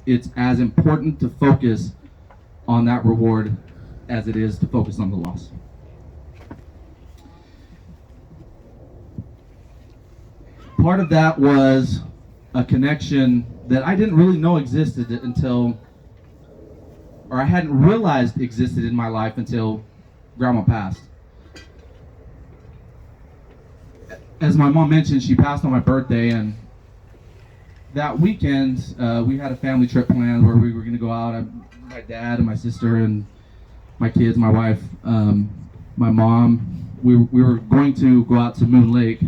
it's as important to focus on that reward as it is to focus on the loss. Part of that was a connection that I didn't really know existed until, or I hadn't realized existed in my life until Grandma passed. As my mom mentioned, she passed on my birthday, and that weekend we had a family trip planned where we were going to go out. My dad and my sister and my kids, my wife, my mom. We were going to go out to Moon Lake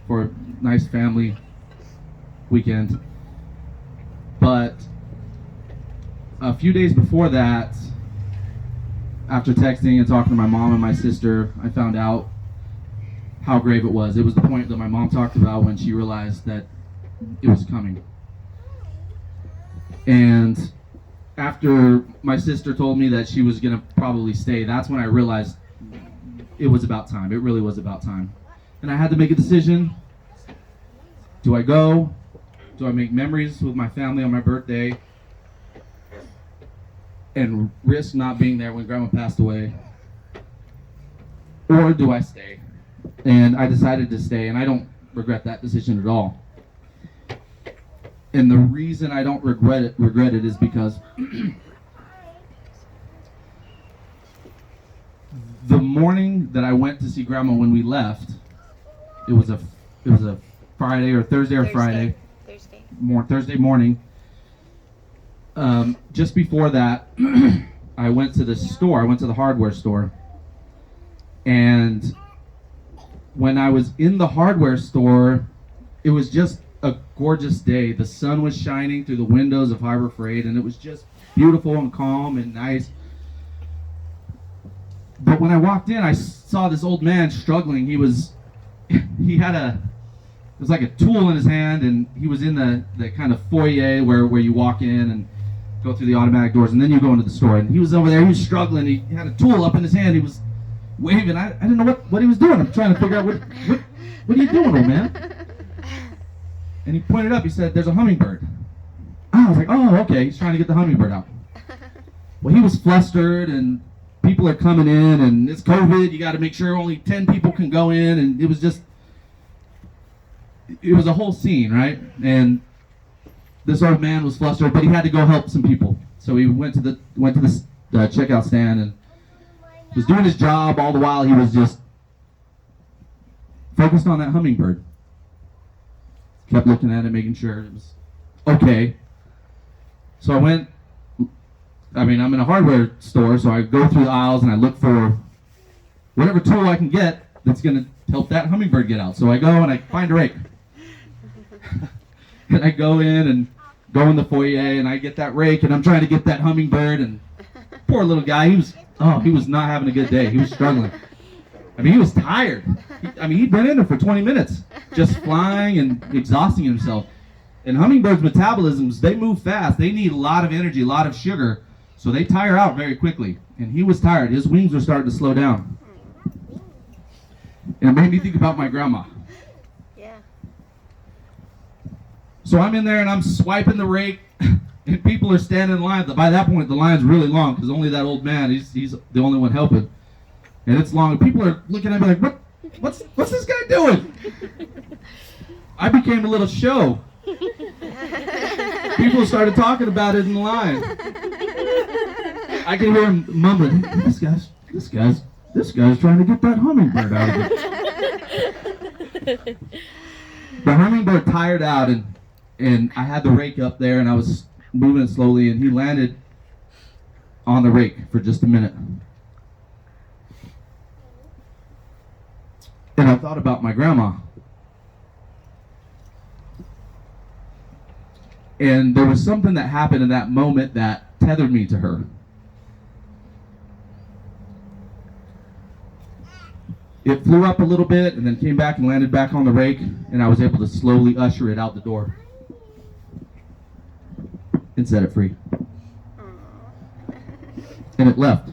for a nice family weekend. But a few days before that, after texting and talking to my mom and my sister, I found out how grave it was. It was the point that my mom talked about when she realized that it was coming. And after my sister told me that she was going to probably stay, that's when I realized it was about time. It really was about time. And I had to make a decision. Do I go? Do I make memories with my family on my birthday and risk not being there when Grandma passed away? Or do I stay? And I decided to stay, and I don't regret that decision at all. And the reason I don't regret it is because the morning that I went to see Grandma when we left, it was a Friday or Thursday or Friday. Thursday morning. Just before that, I went to the store. I went to the hardware store. And when I was in the hardware store, it was just a gorgeous day. The sun was shining through the windows of Harbor Freight, and it was just beautiful and calm and nice. But when I walked in, I saw this old man struggling. He had it was like a tool in his hand, and he was in the kind of foyer where you walk in and go through the automatic doors, and then you go into the store. And he was over there, he was struggling. He had a tool up in his hand. He was waving. I didn't know what he was doing. I'm trying to figure out what are you doing, old man? And he pointed up. He said, "There's a hummingbird." I was like, "Oh, okay." He's trying to get the hummingbird out. Well, he was flustered, and people are coming in, and it's COVID. You got to make sure only 10 people can go in, and it was a whole scene, right? And this old man was flustered, but he had to go help some people. So he went to the checkout stand and was doing his job. All the while, he was just focused on that hummingbird. Kept looking at it, making sure it was okay. So I'm in a hardware store, so I go through the aisles and I look for whatever tool I can get that's going to help that hummingbird get out. So I go and I find a rake. And I go in the foyer and I get that rake, and I'm trying to get that hummingbird, and poor little guy, he was not having a good day. He was struggling. He was tired. He'd been in there for 20 minutes, just flying and exhausting himself. And hummingbirds' metabolisms, they move fast. They need a lot of energy, a lot of sugar, so they tire out very quickly. And he was tired. His wings were starting to slow down. And it made me think about my grandma. Yeah. So I'm in there and I'm swiping the rake, and people are standing in line. By that point, the line's really long because only that old man, he's the only one helping. And it's long. People are looking at me like, what's this guy doing? I became a little show. People started talking about it in the line. I can hear him mumbling, this guy's trying to get that hummingbird out of it. The hummingbird tired out, and I had the rake up there, and I was moving it slowly, and he landed on the rake for just a minute. And I thought about my grandma. And there was something that happened in that moment that tethered me to her. It flew up a little bit and then came back and landed back on the rake, and I was able to slowly usher it out the door and set it free. And it left.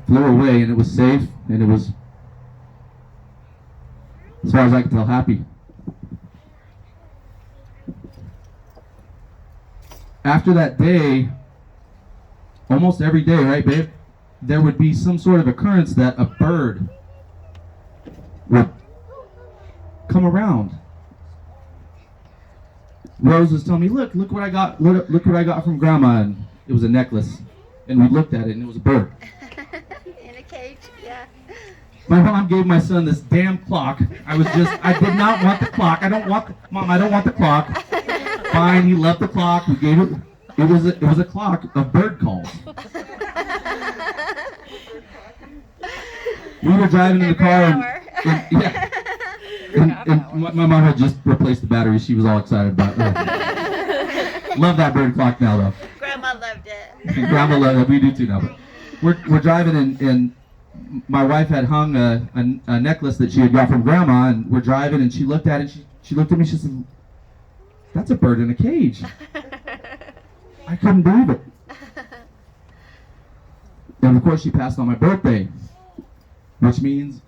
Flew away, and it was safe, and it was, as far as I can tell, happy. after that day, almost every day, right, babe, there would be some sort of occurrence that a bird would come around. Rose was telling me, look what I got, look what I got from Grandma, and it was a necklace, and we looked at it, and it was a bird. In a cage, yeah. My mom gave my son this damn clock. I did not want the clock. I don't want the clock. Fine, he loved the clock. We gave it. It was a clock of bird calls. We were driving in the car, and my mom had just replaced the battery. She was all excited about it. Love that bird clock now, though. Grandma loved it. And Grandma loved it. We do too now. We're driving, and my wife had hung a necklace that she had got from Grandma, and we're driving, and she looked at it. She looked at me. She said, "That's a bird in a cage." I couldn't believe it. And of course, she passed on my birthday, which means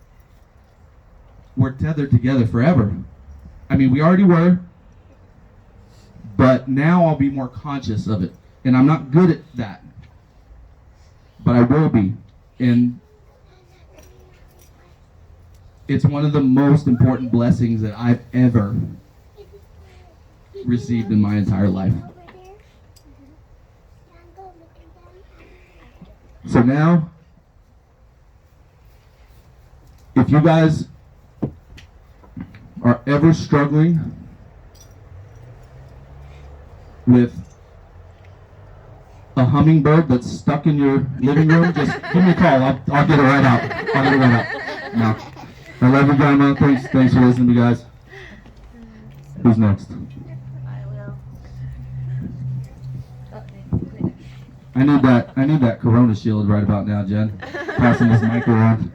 we're tethered together forever. I mean, we already were, but now I'll be more conscious of it. And I'm not good at that, but I will be. And it's one of the most important blessings that I've ever received in my entire life. So now, if you guys are ever struggling with a hummingbird that's stuck in your living room, just give me a call. I'll get it right out. No. I love you, Grandma. Thanks for listening to me, guys. Who's next? I will. I need that Corona shield right about now, Jen. Passing this mic around.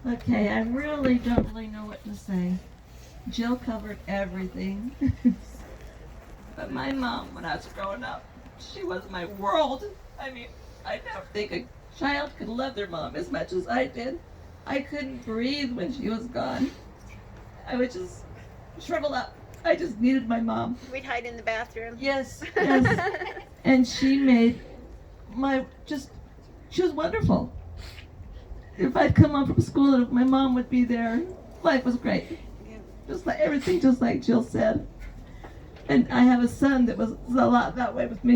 Okay, I really don't know what to say. Jill covered everything. But my mom, when I was growing up, she was my world. I mean, I never think a child could love their mom as much as I did. I couldn't breathe when she was gone. I would just shrivel up. I just needed my mom. We'd hide in the bathroom. Yes. And she made she was wonderful. If I'd come home from school and if my mom would be there, life was great. Just like everything, just like Jill said. And I have a son that was a lot that way with me.